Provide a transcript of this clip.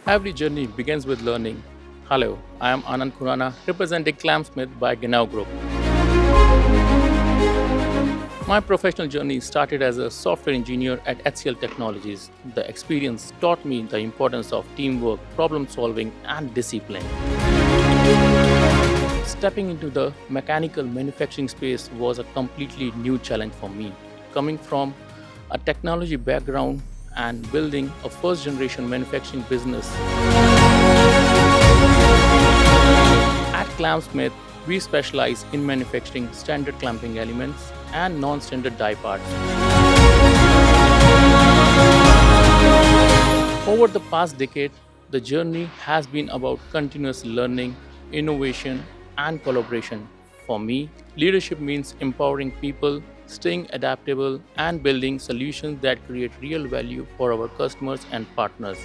Every journey begins with learning. Hello, I am Anand Khurana, representing Clamsmith by Genaue Group. My professional journey started as a software engineer at HCL Technologies. The experience taught me the importance of teamwork, problem solving, and discipline. Stepping into the mechanical manufacturing space was a completely new challenge for me. Coming from a technology background and building a first generation manufacturing business, at Clamsmith, we specialize in manufacturing standard clamping elements and non-standard die parts. Over the past decade, the journey has been about continuous learning, innovation, and collaboration. For me, leadership means empowering people, staying adaptable, and building solutions that create real value for our customers and partners.